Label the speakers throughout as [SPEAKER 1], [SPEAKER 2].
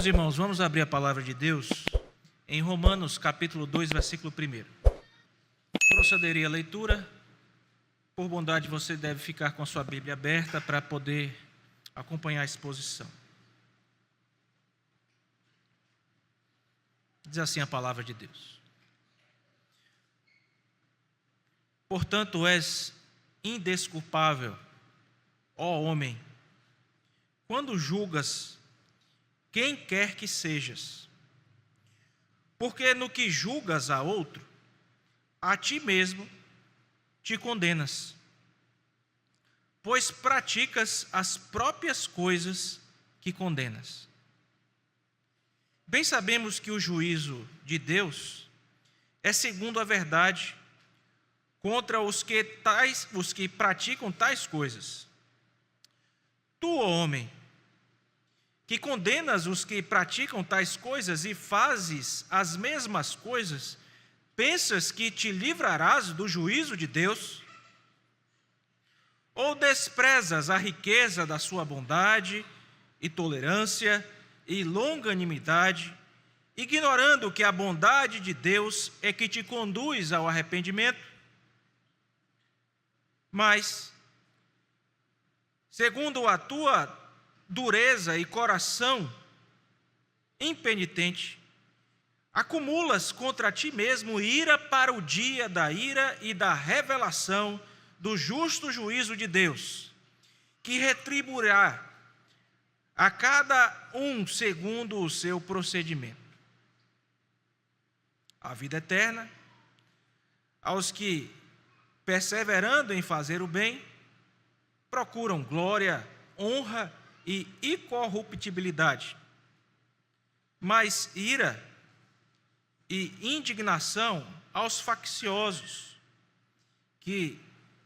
[SPEAKER 1] Meus irmãos, vamos abrir a palavra de Deus em Romanos, capítulo 2, versículo 1. Procederei a leitura. Por bondade, você deve ficar com a sua Bíblia aberta para poder acompanhar a exposição. Diz assim a palavra de Deus: Portanto, és indesculpável, ó homem, quando julgas quem quer que sejas, porque no que julgas a outro, a ti mesmo te condenas, pois praticas as próprias coisas que condenas. Bem sabemos que o juízo de Deus é segundo a verdade contra os que praticam tais coisas. Tu, ó homem, que condenas os que praticam tais coisas e fazes as mesmas coisas, pensas que te livrarás do juízo de Deus? Ou desprezas a riqueza da sua bondade e tolerância e longanimidade, ignorando que a bondade de Deus é que te conduz ao arrependimento? Mas, segundo a tua dureza e coração impenitente, acumulas contra ti mesmo ira para o dia da ira e da revelação do justo juízo de Deus, que retribuirá a cada um segundo o seu procedimento. A vida eterna aos que, perseverando em fazer o bem, procuram glória, honra e incorruptibilidade. Mas ira e indignação aos facciosos, que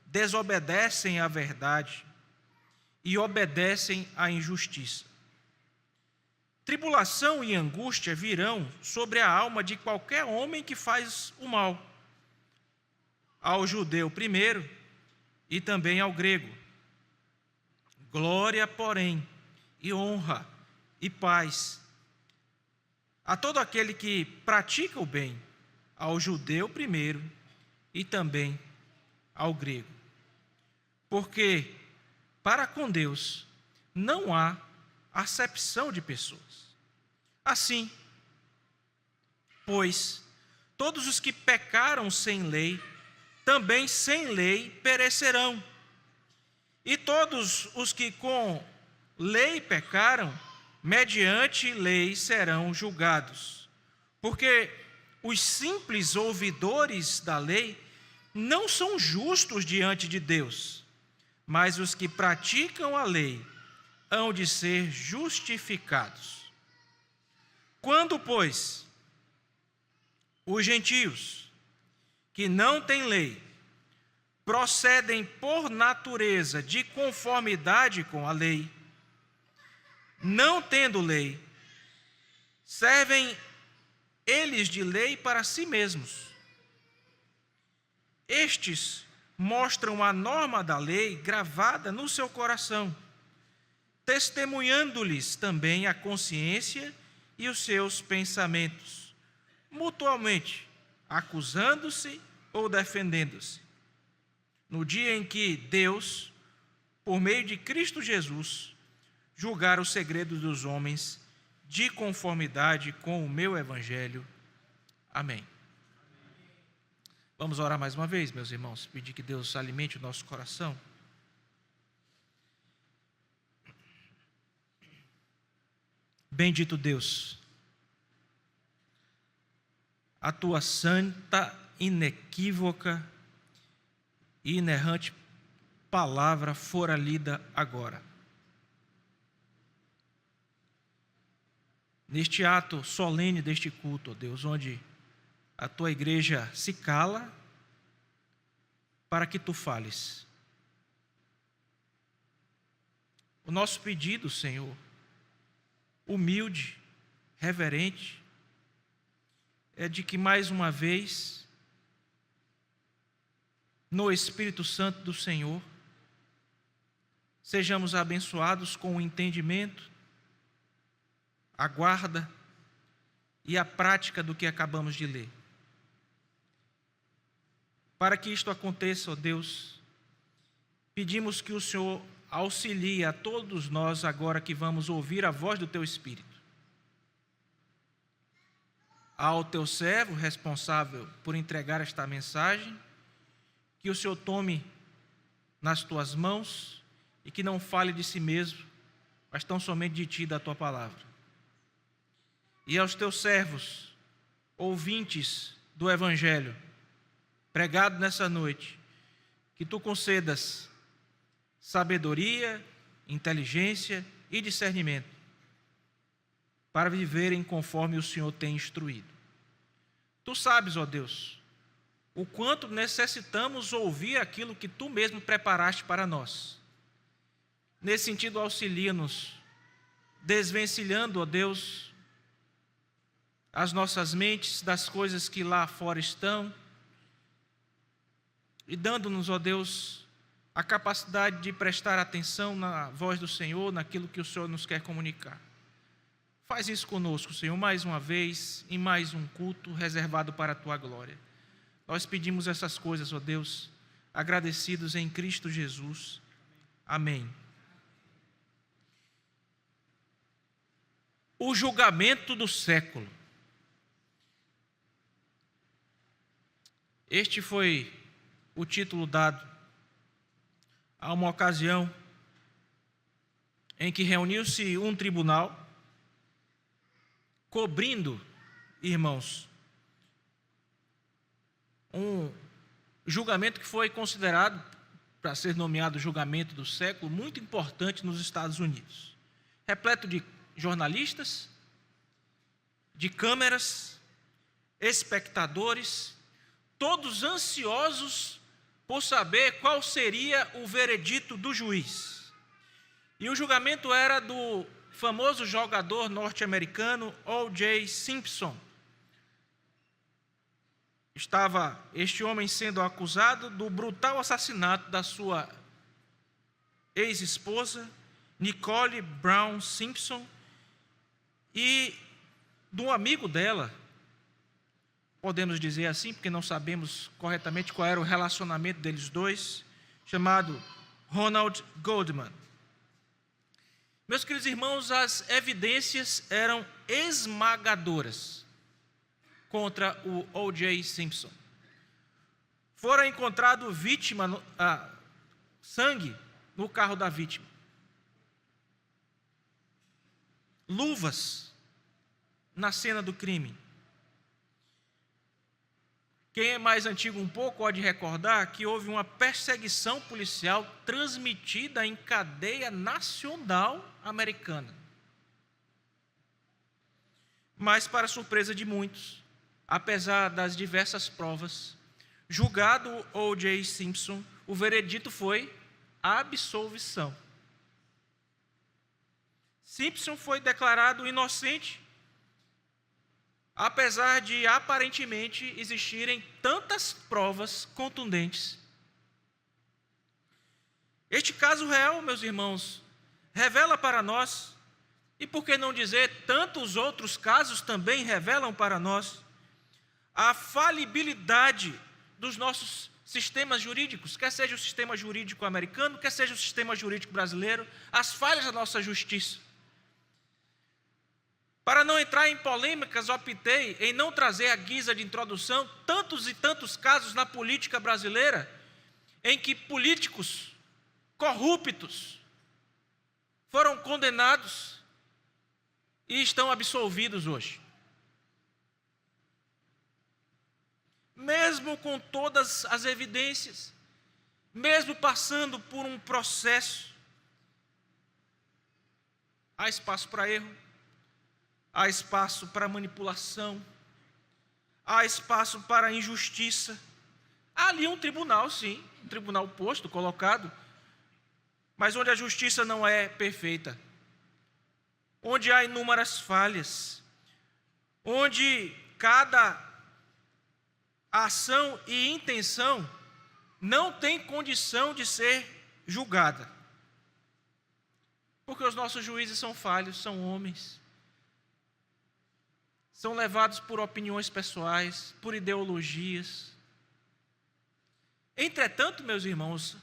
[SPEAKER 1] desobedecem à verdade e obedecem à injustiça. Tribulação e angústia virão sobre a alma de qualquer homem que faz o mal, ao judeu primeiro e também ao grego. Glória, porém, e honra e paz a todo aquele que pratica o bem, ao judeu primeiro e também ao grego. Porque para com Deus não há acepção de pessoas. Assim, pois, todos os que pecaram sem lei, também sem lei perecerão. E todos os que com lei pecaram, mediante lei serão julgados. Porque os simples ouvidores da lei não são justos diante de Deus, mas os que praticam a lei hão de ser justificados. Quando, pois, os gentios, que não têm lei, procedem por natureza de conformidade com a lei, não tendo lei, servem eles de lei para si mesmos. Estes mostram a norma da lei gravada no seu coração, testemunhando-lhes também a consciência e os seus pensamentos, mutuamente acusando-se ou defendendo-se. No dia em que Deus, por meio de Cristo Jesus, julgar os segredos dos homens de conformidade com o meu evangelho. Amém. Vamos orar mais uma vez, meus irmãos, pedir que Deus alimente o nosso coração. Bendito Deus, a tua santa, inequívoca e inerrante palavra fora lida agora. Neste ato solene deste culto, ó Deus, onde a tua igreja se cala para que tu fales. O nosso pedido, Senhor, humilde, reverente, é de que mais uma vez, no Espírito Santo do Senhor, sejamos abençoados com o entendimento, a guarda e a prática do que acabamos de ler. Para que isto aconteça, ó Deus, pedimos que o Senhor auxilie a todos nós agora que vamos ouvir a voz do Teu Espírito. Ao Teu servo responsável por entregar esta mensagem, que o Senhor tome nas Tuas mãos e que não fale de si mesmo, mas tão somente de Ti e da Tua palavra. E aos Teus servos, ouvintes do Evangelho, pregado nessa noite, que Tu concedas sabedoria, inteligência e discernimento para viverem conforme o Senhor tem instruído. Tu sabes, ó Deus, o quanto necessitamos ouvir aquilo que Tu mesmo preparaste para nós. Nesse sentido, auxilia-nos, desvencilhando, ó Deus, as nossas mentes das coisas que lá fora estão e dando-nos, ó Deus, a capacidade de prestar atenção na voz do Senhor, naquilo que o Senhor nos quer comunicar. Faz isso conosco, Senhor, mais uma vez, em mais um culto reservado para a Tua glória. Nós pedimos essas coisas, ó Deus, agradecidos em Cristo Jesus. Amém. O julgamento do século. Este foi o título dado a uma ocasião em que reuniu-se um tribunal, cobrindo, irmãos, um julgamento que foi considerado, para ser nomeado julgamento do século, muito importante nos Estados Unidos. Repleto de jornalistas, de câmeras, espectadores, todos ansiosos por saber qual seria o veredito do juiz. E o julgamento era do famoso jogador norte-americano O.J. Simpson. Estava este homem sendo acusado do brutal assassinato da sua ex-esposa, Nicole Brown Simpson, e de um amigo dela, podemos dizer assim, porque não sabemos corretamente qual era o relacionamento deles dois, chamado Ronald Goldman. Meus queridos irmãos, as evidências eram esmagadoras contra o O.J. Simpson. Fora encontrado sangue no carro da vítima. Luvas na cena do crime. Quem é mais antigo um pouco pode recordar que houve uma perseguição policial transmitida em cadeia nacional americana. Mas, para surpresa de muitos, apesar das diversas provas, julgado O.J. Simpson, o veredito foi absolvição. Simpson foi declarado inocente, apesar de aparentemente existirem tantas provas contundentes. Este caso real, meus irmãos, revela para nós, e por que não dizer, tantos outros casos também revelam para nós, a falibilidade dos nossos sistemas jurídicos, quer seja o sistema jurídico americano, quer seja o sistema jurídico brasileiro, as falhas da nossa justiça. Para não entrar em polêmicas, optei em não trazer à guisa de introdução tantos e tantos casos na política brasileira em que políticos corruptos foram condenados e estão absolvidos hoje. Mesmo com todas as evidências, mesmo passando por um processo, há espaço para erro, há espaço para manipulação, há espaço para injustiça. Há ali um tribunal, sim, um tribunal posto, colocado, mas onde a justiça não é perfeita, onde há inúmeras falhas, onde cada ação e intenção não tem condição de ser julgada. Porque os nossos juízes são falhos, são homens. são levados por opiniões pessoais, por ideologias. Entretanto, meus irmãos,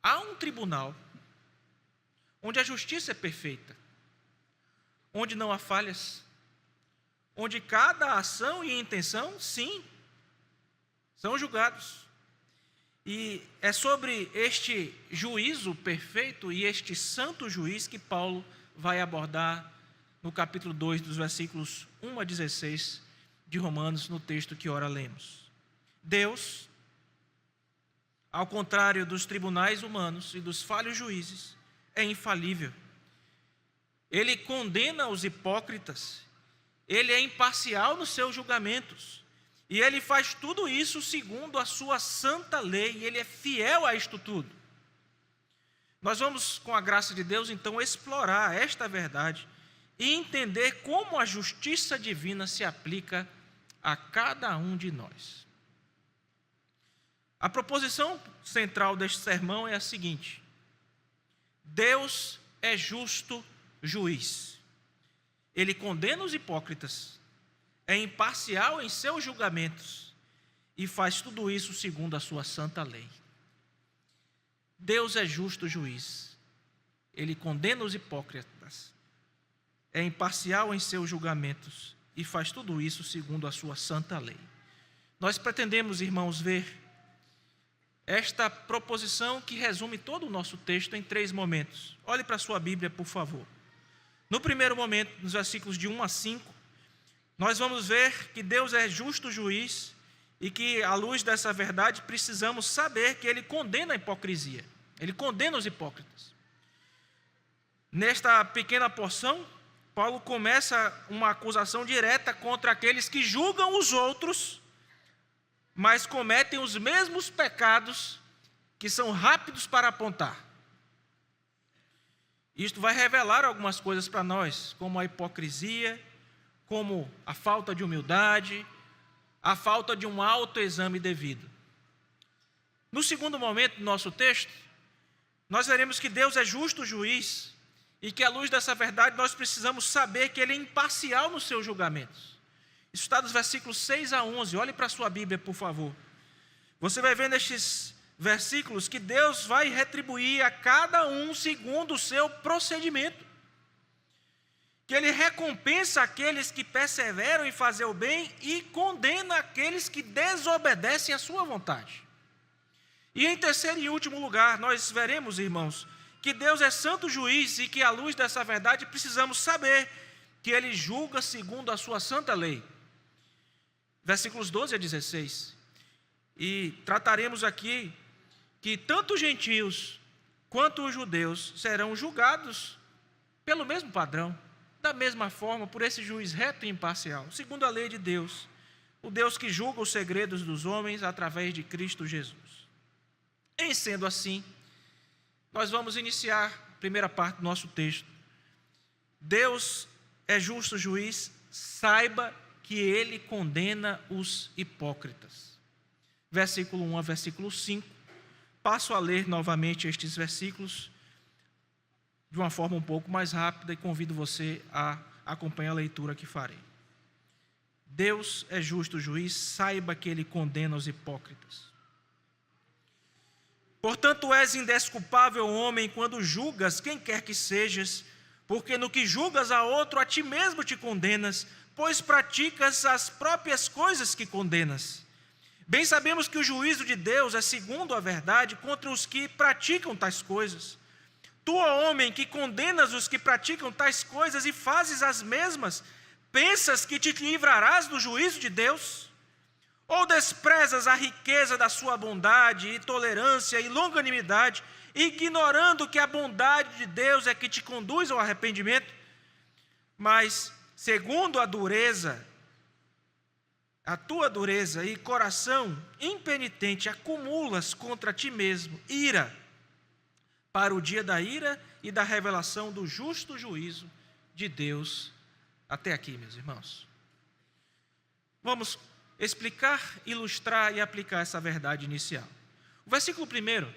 [SPEAKER 1] há um tribunal onde a justiça é perfeita, onde não há falhas, onde cada ação e intenção, sim, são julgados. E é sobre este juízo perfeito e este santo juiz que Paulo vai abordar no capítulo 2, dos versículos 1 a 16 de Romanos, no texto que ora lemos. Deus, ao contrário dos tribunais humanos e dos falhos juízes, é infalível. Ele condena os hipócritas, ele é imparcial nos seus julgamentos, e ele faz tudo isso segundo a sua santa lei, e ele é fiel a isto tudo. Nós vamos, com a graça de Deus, então, explorar esta verdade e entender como a justiça divina se aplica a cada um de nós. A proposição central deste sermão é a seguinte: Deus é justo juiz. Ele condena os hipócritas, é imparcial em seus julgamentos e faz tudo isso segundo a sua santa lei. Deus é justo juiz. Ele condena os hipócritas, é imparcial em seus julgamentos e faz tudo isso segundo a sua santa lei. Nós pretendemos, irmãos, ver esta proposição que resume todo o nosso texto em 3 momentos. Olhe para a sua Bíblia, por favor. No primeiro momento, nos versículos de 1 a 5, nós vamos ver que Deus é justo juiz e que, à luz dessa verdade, precisamos saber que Ele condena a hipocrisia. Ele condena os hipócritas. Nesta pequena porção, Paulo começa uma acusação direta contra aqueles que julgam os outros, mas cometem os mesmos pecados que são rápidos para apontar. Isto vai revelar algumas coisas para nós, como a hipocrisia, como a falta de humildade, a falta de um autoexame devido. No segundo momento do nosso texto, nós veremos que Deus é justo juiz e que, à luz dessa verdade, nós precisamos saber que Ele é imparcial nos seus julgamentos. Isso está dos versículos 6 a 11. Olhe para a sua Bíblia, por favor. Você vai ver nestes versículos que Deus vai retribuir a cada um segundo o seu procedimento. Que Ele recompensa aqueles que perseveram em fazer o bem e condena aqueles que desobedecem à sua vontade. E em terceiro e último lugar, nós veremos, irmãos, que Deus é santo juiz e que, à luz dessa verdade, precisamos saber que Ele julga segundo a sua santa lei. Versículos 12 a 16. E trataremos aqui que tanto os gentios quanto os judeus serão julgados pelo mesmo padrão, da mesma forma, por esse juiz reto e imparcial, segundo a lei de Deus, o Deus que julga os segredos dos homens através de Cristo Jesus. Em sendo assim, nós vamos iniciar a primeira parte do nosso texto. Deus é justo juiz, saiba que Ele condena os hipócritas. Versículo 1 a versículo 5. Passo a ler novamente estes versículos de uma forma um pouco mais rápida e convido você a acompanhar a leitura que farei. Deus é justo juiz, saiba que Ele condena os hipócritas. Portanto, és indesculpável, homem, quando julgas quem quer que sejas, porque no que julgas a outro, a ti mesmo te condenas, pois praticas as próprias coisas que condenas. Bem sabemos que o juízo de Deus é segundo a verdade contra os que praticam tais coisas. Tu, ó homem, que condenas os que praticam tais coisas e fazes as mesmas, pensas que te livrarás do juízo de Deus? Ou desprezas a riqueza da sua bondade e tolerância e longanimidade, ignorando que a bondade de Deus é que te conduz ao arrependimento? Mas, segundo a tua dureza e coração impenitente, acumulas contra ti mesmo ira, para o dia da ira e da revelação do justo juízo de Deus. Até aqui, meus irmãos. Vamos explicar, ilustrar e aplicar essa verdade inicial. O versículo 1,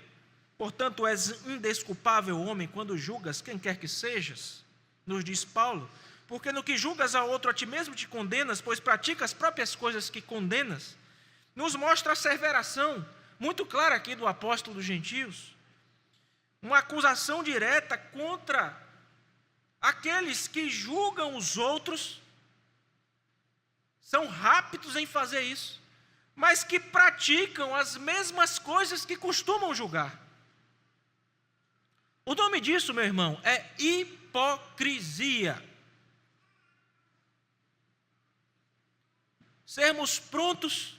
[SPEAKER 1] portanto, és indesculpável, homem, quando julgas quem quer que sejas, nos diz Paulo, porque no que julgas a outro a ti mesmo te condenas, pois praticas as próprias coisas que condenas, nos mostra a asseveração muito clara aqui do apóstolo dos gentios, uma acusação direta contra aqueles que julgam os outros, são rápidos em fazer isso, mas que praticam as mesmas coisas que costumam julgar. O nome disso, meu irmão, é hipocrisia. Sermos prontos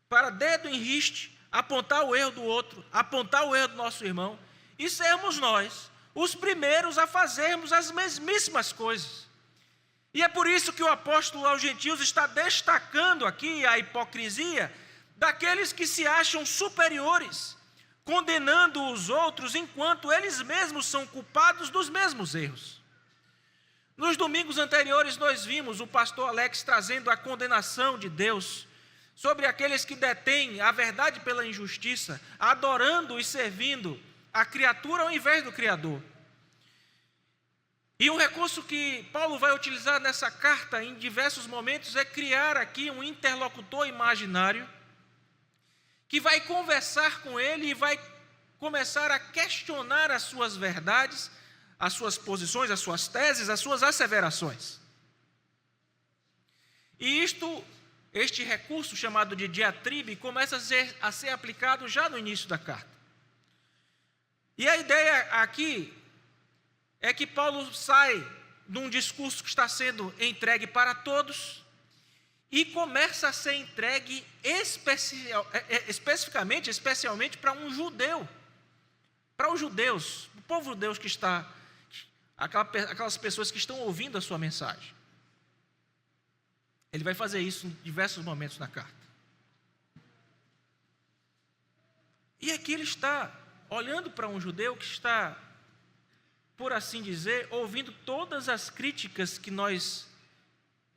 [SPEAKER 1] para dedo em riste, apontar o erro do outro, apontar o erro do nosso irmão, e sermos nós os primeiros a fazermos as mesmíssimas coisas. E é por isso que o apóstolo aos gentios está destacando aqui a hipocrisia daqueles que se acham superiores, condenando os outros enquanto eles mesmos são culpados dos mesmos erros. Nos domingos anteriores nós vimos o pastor Alex trazendo a condenação de Deus sobre aqueles que detêm a verdade pela injustiça, adorando e servindo a criatura ao invés do Criador. E um recurso que Paulo vai utilizar nessa carta em diversos momentos é criar aqui um interlocutor imaginário que vai conversar com ele e vai começar a questionar as suas verdades, as suas posições, as suas teses, as suas asseverações. E este recurso chamado de diatribe começa a ser aplicado já no início da carta. E a ideia aqui é que Paulo sai de um discurso que está sendo entregue para todos e começa a ser entregue especialmente para um judeu, para os judeus, o povo judeu que está, aquelas pessoas que estão ouvindo a sua mensagem. Ele vai fazer isso em diversos momentos na carta. E aqui ele está olhando para um judeu que está, por assim dizer, ouvindo todas as críticas que nós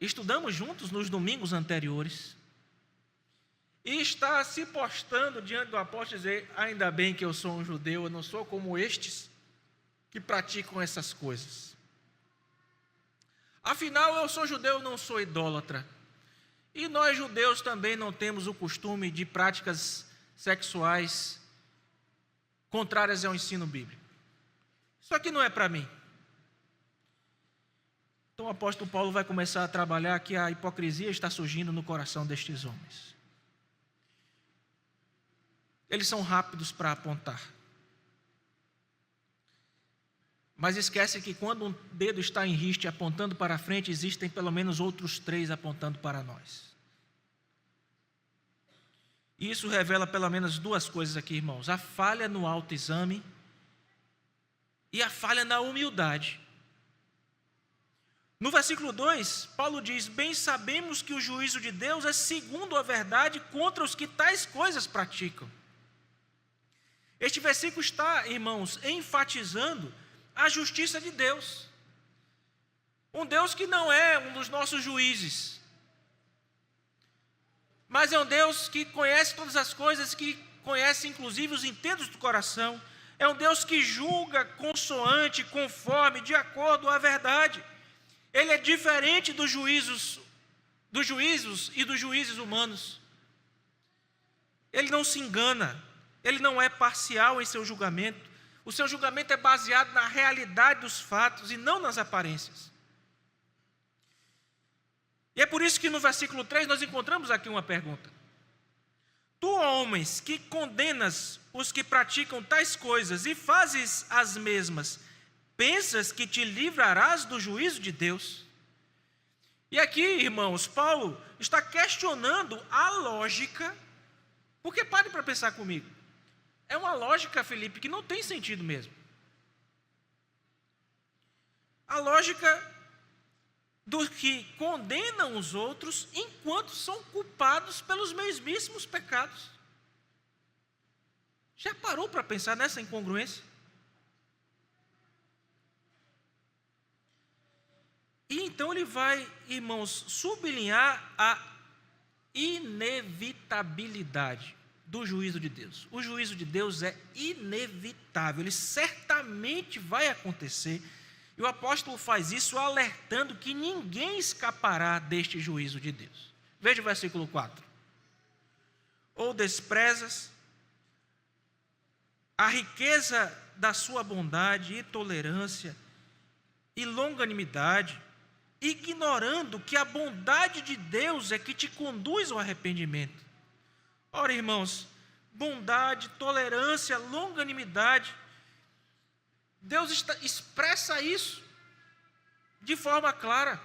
[SPEAKER 1] estudamos juntos nos domingos anteriores, e está se postando diante do apóstolo e dizer: ainda bem que eu sou um judeu, eu não sou como estes que praticam essas coisas. Afinal, eu sou judeu, não sou idólatra. E nós judeus também não temos o costume de práticas sexuais contrárias ao ensino bíblico. Isso aqui não é para mim. Então o apóstolo Paulo vai começar a trabalhar que a hipocrisia está surgindo no coração destes homens. Eles são rápidos para apontar. Mas esquece que quando um dedo está em riste apontando para frente, existem pelo menos outros 3 apontando para nós. E isso revela pelo menos 2 coisas aqui, irmãos: a falha no autoexame e a falha na humildade. No versículo 2, Paulo diz: bem sabemos que o juízo de Deus é segundo a verdade contra os que tais coisas praticam. Este versículo está, irmãos, enfatizando a justiça de Deus. Um Deus que não é um dos nossos juízes, mas é um Deus que conhece todas as coisas, que conhece inclusive os intentos do coração. É um Deus que julga consoante, conforme, de acordo à verdade. Ele é diferente dos juízos e dos juízes humanos. Ele não se engana, ele não é parcial em seu julgamento. O seu julgamento é baseado na realidade dos fatos e não nas aparências. E é por isso que no versículo 3 nós encontramos aqui uma pergunta: tu, homens, que condenas os que praticam tais coisas e fazes as mesmas, pensas que te livrarás do juízo de Deus? E aqui, irmãos, Paulo está questionando a lógica, porque pare para pensar comigo. É uma lógica, Felipe, que não tem sentido mesmo. A lógica dos que condenam os outros enquanto são culpados pelos mesmíssimos pecados. Já parou para pensar nessa incongruência? E então ele vai, irmãos, sublinhar a inevitabilidade do juízo de Deus. O juízo de Deus é inevitável, ele certamente vai acontecer, E o apóstolo faz isso alertando que ninguém escapará deste juízo de Deus. Veja o versículo 4. Ou desprezas a riqueza da sua bondade e tolerância e longanimidade, ignorando que a bondade de Deus é que te conduz ao arrependimento. Ora, irmãos, bondade, tolerância, longanimidade, Deus expressa isso de forma clara.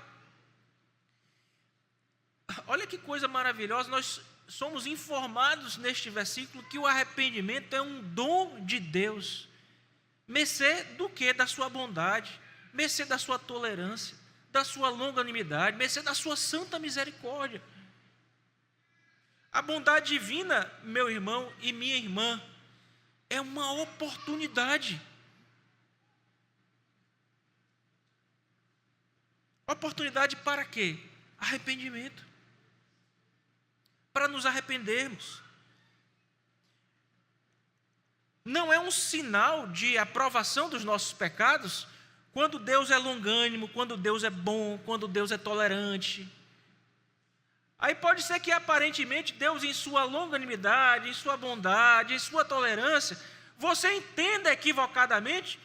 [SPEAKER 1] Olha que coisa maravilhosa, nós somos informados neste versículo que o arrependimento é um dom de Deus. Mercê do quê? Da sua bondade, mercê da sua tolerância, da sua longanimidade, mercê da sua santa misericórdia. A bondade divina, meu irmão e minha irmã, é uma oportunidade. Oportunidade para quê? Arrependimento. Para nos arrependermos. Não é um sinal de aprovação dos nossos pecados quando Deus é longânimo, quando Deus é bom, quando Deus é tolerante. Aí pode ser que aparentemente Deus, em sua longanimidade, em sua bondade, em sua tolerância, você entenda equivocadamente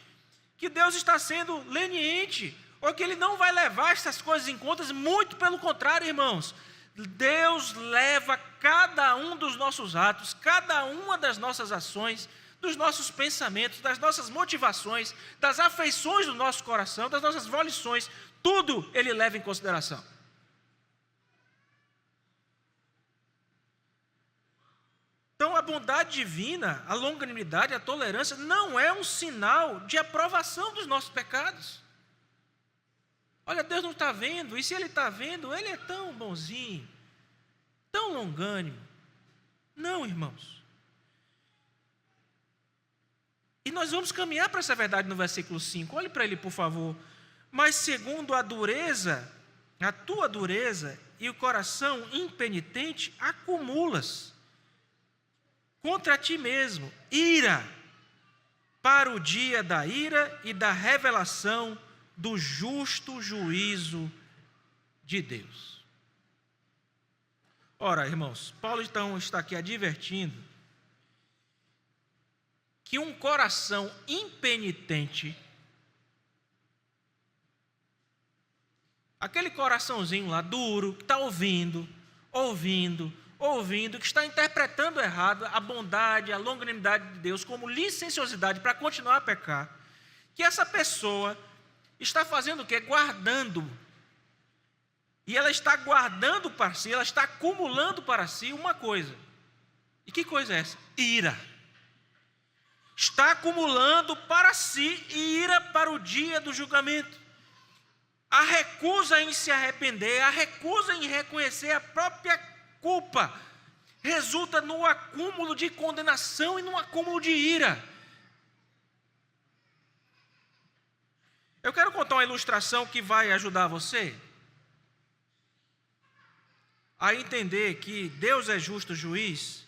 [SPEAKER 1] que Deus está sendo leniente, ou que Ele não vai levar essas coisas em conta. Muito pelo contrário, irmãos. Deus leva cada um dos nossos atos, cada uma das nossas ações, dos nossos pensamentos, das nossas motivações, das afeições do nosso coração, das nossas volições, tudo Ele leva em consideração. Então, a bondade divina, a longanimidade, a tolerância, não é um sinal de aprovação dos nossos pecados. Olha, Deus não está vendo, e se Ele está vendo, Ele é tão bonzinho, tão longânimo. Não, irmãos. E nós vamos caminhar para essa verdade no versículo 5. Olhe para ele, por favor. Mas segundo a dureza, a tua dureza e o coração impenitente, acumulas contra ti mesmo ira para o dia da ira e da revelação do justo juízo de Deus. Ora, irmãos, Paulo então está aqui advertindo que um coração impenitente, aquele coraçãozinho lá duro, que está ouvindo, que está interpretando errado a bondade, a longanimidade de Deus como licenciosidade para continuar a pecar, que essa pessoa está fazendo o quê? Guardando. E ela está guardando para si, ela está acumulando para si uma coisa. E que coisa é essa? Ira. Está acumulando para si ira para o dia do julgamento. A recusa em se arrepender, a recusa em reconhecer a própria culpa, resulta no acúmulo de condenação e no acúmulo de ira. Eu quero contar uma ilustração que vai ajudar você a entender que Deus é justo juiz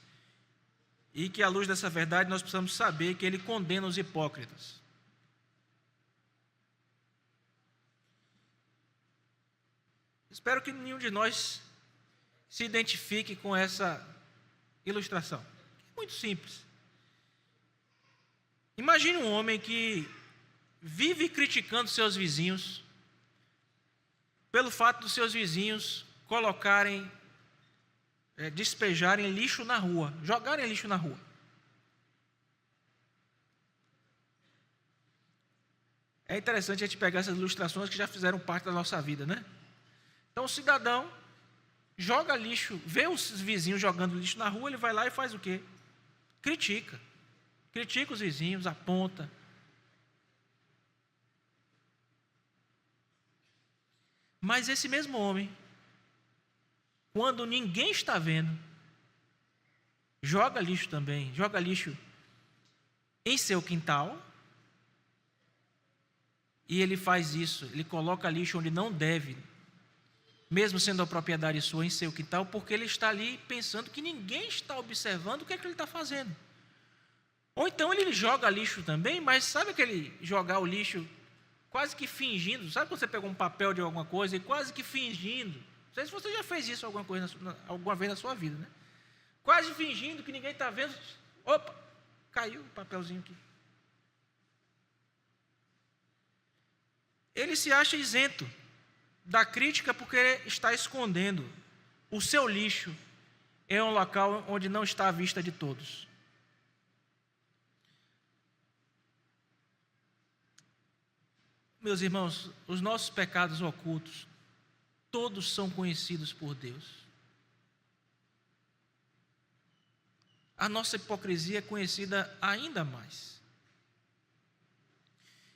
[SPEAKER 1] e que, à luz dessa verdade, nós precisamos saber que Ele condena os hipócritas. Espero que nenhum de nós se identifique com essa ilustração. É muito simples. Imagine um homem que vive criticando seus vizinhos pelo fato dos seus vizinhos despejarem lixo na rua, jogarem lixo na rua. É interessante a gente pegar essas ilustrações que já fizeram parte da nossa vida, né? Então o cidadão joga lixo, vê os vizinhos jogando lixo na rua, ele vai lá e faz o quê? Critica os vizinhos, aponta. Mas esse mesmo homem, quando ninguém está vendo, joga lixo também, joga lixo em seu quintal, e ele faz isso, ele coloca lixo onde não deve, mesmo sendo a propriedade sua, em seu quintal, porque ele está ali pensando que ninguém está observando o que é que ele está fazendo. Ou então ele joga lixo também, mas sabe aquele jogar o lixo quase que fingindo. Sabe quando você pegou um papel de alguma coisa e quase que fingindo? Não sei se você já fez isso alguma vez na sua vida, né? Quase fingindo que ninguém está vendo. Opa, caiu o papelzinho aqui. Ele se acha isento da crítica porque está escondendo o seu lixo em um local onde não está à vista de todos. Meus irmãos, os nossos pecados ocultos, todos são conhecidos por Deus. A nossa hipocrisia é conhecida ainda mais.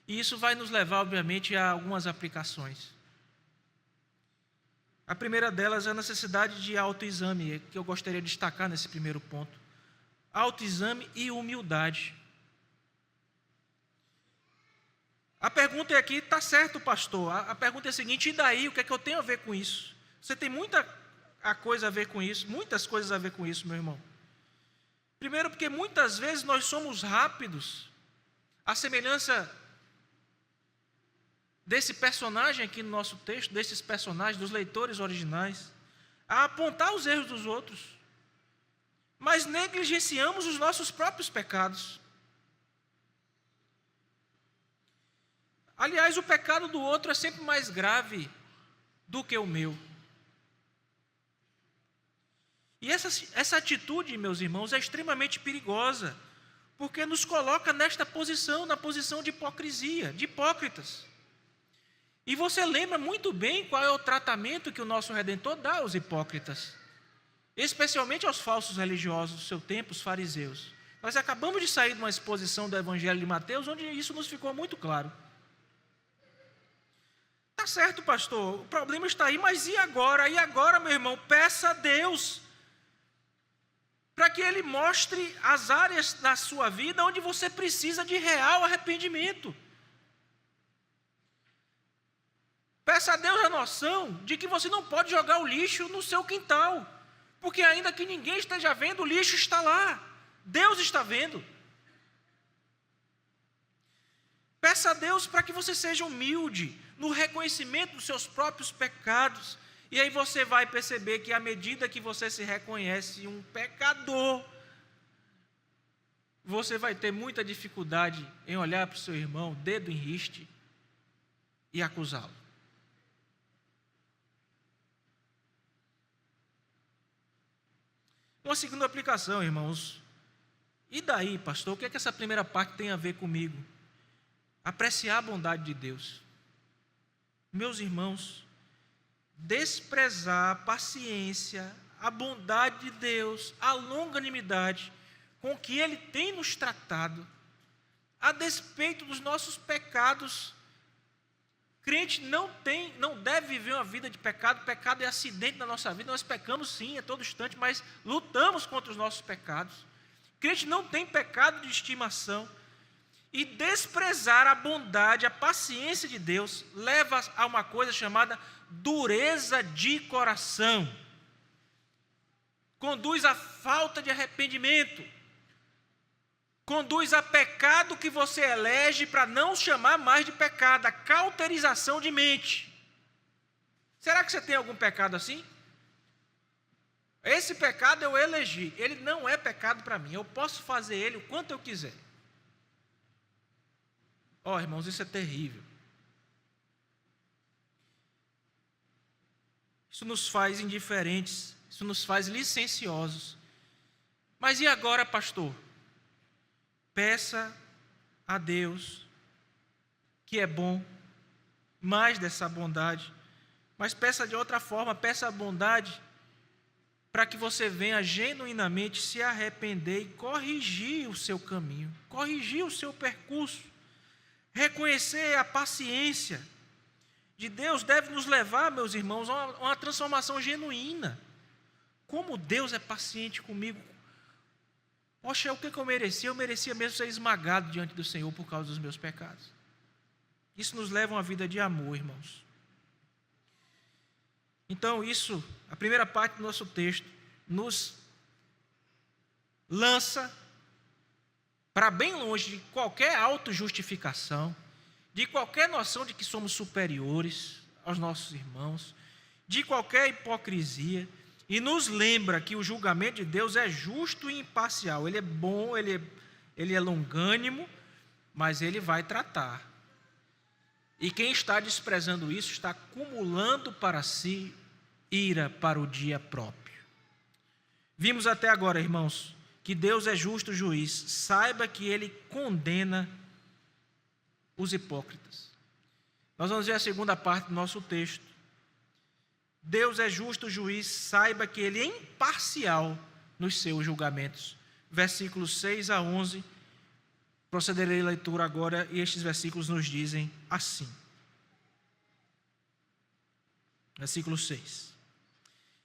[SPEAKER 1] E isso vai nos levar, obviamente, a algumas aplicações. A primeira delas é a necessidade de autoexame, que eu gostaria de destacar nesse primeiro ponto. Autoexame e humildade. A pergunta é aqui, está certo, pastor? A pergunta é a seguinte, e daí? O que é que eu tenho a ver com isso? Você tem muita coisa a ver com isso, muitas coisas a ver com isso, meu irmão. Primeiro, porque muitas vezes nós somos rápidos, a semelhança desse personagem aqui no nosso texto, desses personagens, dos leitores originais, a apontar os erros dos outros, mas negligenciamos os nossos próprios pecados. Aliás, o pecado do outro é sempre mais grave do que o meu. E essa atitude, meus irmãos, é extremamente perigosa, porque nos coloca nesta posição, na posição de hipocrisia, de hipócritas. E você lembra muito bem qual é o tratamento que o nosso Redentor dá aos hipócritas, especialmente aos falsos religiosos do seu tempo, os fariseus. Nós acabamos de sair de uma exposição do Evangelho de Mateus, onde isso nos ficou muito claro. Está certo, pastor, o problema está aí, mas e agora? E agora, meu irmão, peça a Deus para que Ele mostre as áreas da sua vida onde você precisa de real arrependimento. Peça a Deus a noção de que você não pode jogar o lixo no seu quintal, porque ainda que ninguém esteja vendo, o lixo está lá, Deus está vendo. Peça a Deus para que você seja humilde no reconhecimento dos seus próprios pecados. E aí você vai perceber que à medida que você se reconhece um pecador, você vai ter muita dificuldade em olhar para o seu irmão, dedo em riste, e acusá-lo. Uma segunda aplicação, irmãos. E daí, pastor, o que é que essa primeira parte tem a ver comigo? Apreciar a bondade de Deus. Meus irmãos, desprezar a paciência, a bondade de Deus, a longanimidade com que Ele tem nos tratado, a despeito dos nossos pecados. Crente não deve viver uma vida de pecado. Pecado é acidente na nossa vida. Nós pecamos sim, a todo instante, mas lutamos contra os nossos pecados. Crente não tem pecado de estimação. E desprezar a bondade, a paciência de Deus, leva a uma coisa chamada dureza de coração. Conduz à falta de arrependimento. Conduz a pecado que você elege para não chamar mais de pecado, a cauterização de mente. Será que você tem algum pecado assim? Esse pecado eu elegi, ele não é pecado para mim, eu posso fazer ele o quanto eu quiser. Irmãos, isso é terrível. Isso nos faz indiferentes, isso nos faz licenciosos. Mas e agora, pastor? Peça a Deus, que é bom, mais dessa bondade, mas peça de outra forma, peça a bondade para que você venha genuinamente se arrepender e corrigir o seu caminho, corrigir o seu percurso. Reconhecer a paciência de Deus deve nos levar, meus irmãos, a uma transformação genuína. Como Deus é paciente comigo. Poxa, o que eu merecia? Eu merecia mesmo ser esmagado diante do Senhor por causa dos meus pecados. Isso nos leva a uma vida de amor, irmãos. Então, isso, a primeira parte do nosso texto, nos lança para bem longe de qualquer autojustificação de qualquer noção de que somos superiores aos nossos irmãos, de qualquer hipocrisia, e nos lembra que o julgamento de Deus é justo e imparcial. Ele é bom, ele é longânimo, mas ele vai tratar. E quem está desprezando isso está acumulando para si ira para o dia próprio. Vimos até agora, irmãos, que Deus é justo juiz. Saiba que ele condena os hipócritas. Nós vamos ver a segunda parte do nosso texto. Deus é justo juiz, saiba que ele é imparcial nos seus julgamentos. Versículos 6 a 11. Procederei à leitura agora e estes versículos nos dizem assim. Versículo 6.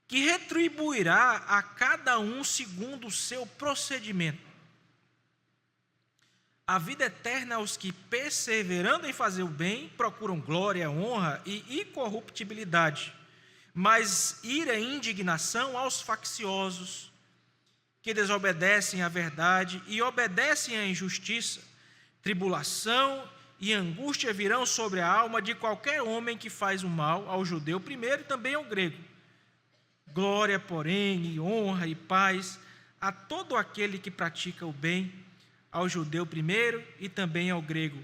[SPEAKER 1] Que retribuirá a cada um segundo o seu procedimento. A vida eterna aos que, perseverando em fazer o bem, procuram glória, honra e incorruptibilidade. Mas ira e indignação aos facciosos, que desobedecem à verdade e obedecem à injustiça. Tribulação e angústia virão sobre a alma de qualquer homem que faz o mal, ao judeu primeiro e também ao grego. Glória, porém, e honra e paz a todo aquele que pratica o bem, ao judeu primeiro e também ao grego,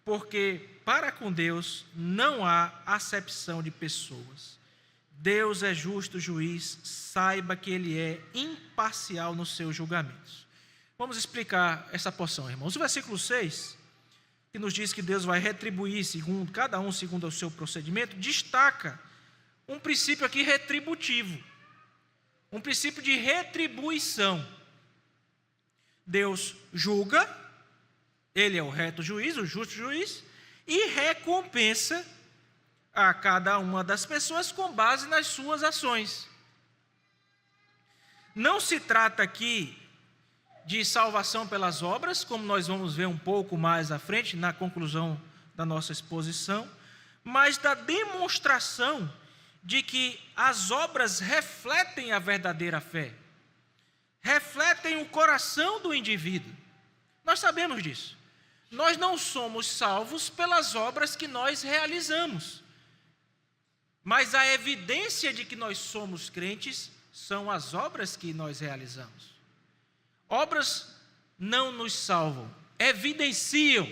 [SPEAKER 1] porque para com Deus não há acepção de pessoas. Deus é justo juiz, saiba que ele é imparcial nos seus julgamentos. Vamos explicar essa porção, irmãos. O versículo 6, que nos diz que Deus vai retribuir cada um segundo o seu procedimento, destaca um princípio aqui retributivo, um princípio de retribuição. Deus julga, ele é o reto juiz, o justo juiz, e recompensa a cada uma das pessoas com base nas suas ações. Não se trata aqui de salvação pelas obras, como nós vamos ver um pouco mais à frente, na conclusão da nossa exposição, mas da demonstração de que as obras refletem a verdadeira fé, refletem o coração do indivíduo. Nós sabemos disso. Nós não somos salvos pelas obras que nós realizamos, mas a evidência de que nós somos crentes são as obras que nós realizamos. Obras não nos salvam, evidenciam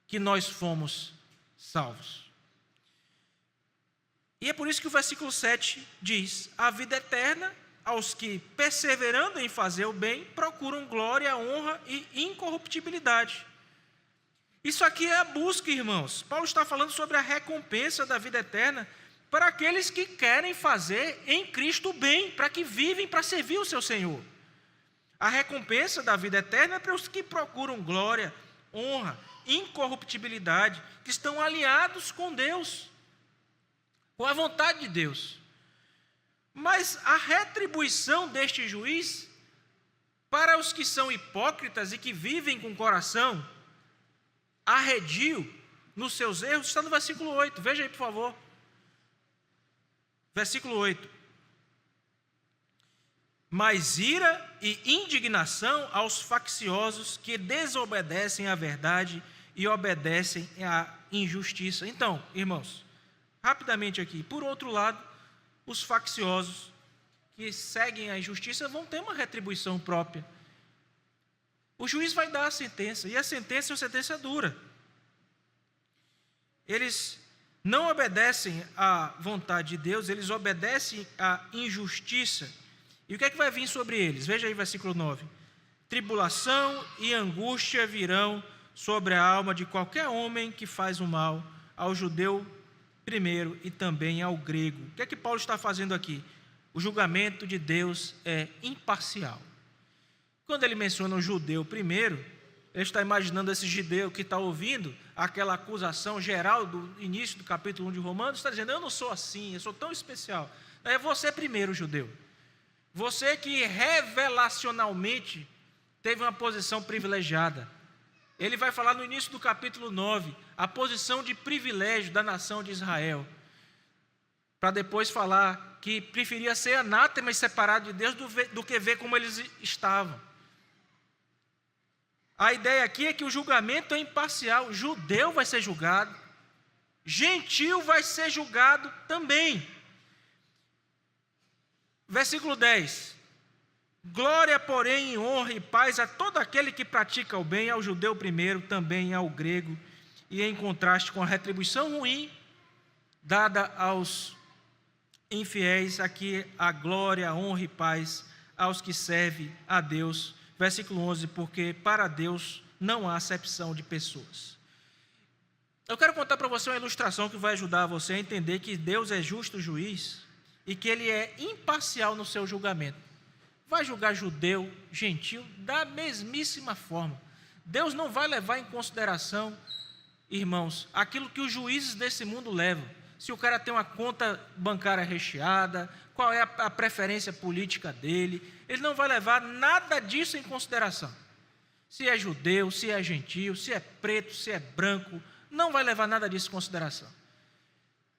[SPEAKER 1] que nós fomos salvos. E é por isso que o versículo 7 diz: a vida eterna aos que, perseverando em fazer o bem, procuram glória, honra e incorruptibilidade. Isso aqui é a busca, irmãos. Paulo está falando sobre a recompensa da vida eterna para aqueles que querem fazer em Cristo o bem, para que vivem para servir o seu Senhor. A recompensa da vida eterna é para os que procuram glória, honra, incorruptibilidade, que estão alinhados com Deus, com a vontade de Deus. Mas a retribuição deste juiz, para os que são hipócritas e que vivem com o coração arredio nos seus erros, está no versículo 8. Veja aí, por favor. Versículo 8. Mas ira e indignação aos facciosos que desobedecem à verdade e obedecem à injustiça. Então, irmãos, rapidamente aqui, por outro lado, os facciosos que seguem a injustiça vão ter uma retribuição própria. O juiz vai dar a sentença, e a sentença é uma sentença dura. Eles não obedecem à vontade de Deus, eles obedecem à injustiça. E o que é que vai vir sobre eles? Veja aí versículo 9. Tribulação e angústia virão sobre a alma de qualquer homem que faz o mal, ao judeu primeiro e também ao grego. O que é que Paulo está fazendo aqui? O julgamento de Deus é imparcial. Quando ele menciona o judeu primeiro, ele está imaginando esse judeu que está ouvindo aquela acusação geral do início do capítulo 1 de Romanos, está dizendo: eu não sou assim, eu sou tão especial. É você primeiro, judeu. Você que revelacionalmente teve uma posição privilegiada. Ele vai falar no início do capítulo 9, a posição de privilégio da nação de Israel, para depois falar que preferia ser anátema e separado de Deus do que ver como eles estavam. A ideia aqui é que o julgamento é imparcial. Judeu vai ser julgado, gentil vai ser julgado também. Versículo 10. Glória, porém, e honra e paz a todo aquele que pratica o bem, ao judeu primeiro, também ao grego, e em contraste com a retribuição ruim dada aos infiéis, aqui a glória, a honra e paz aos que servem a Deus. Versículo 11, porque para Deus não há acepção de pessoas. Eu quero contar para você uma ilustração que vai ajudar você a entender que Deus é justo juiz e que Ele é imparcial no seu julgamento. Vai julgar judeu, gentil, da mesmíssima forma. Deus não vai levar em consideração, irmãos, aquilo que os juízes desse mundo levam. Se o cara tem uma conta bancária recheada, qual é a preferência política dele, ele não vai levar nada disso em consideração. Se é judeu, se é gentil, se é preto, se é branco, não vai levar nada disso em consideração.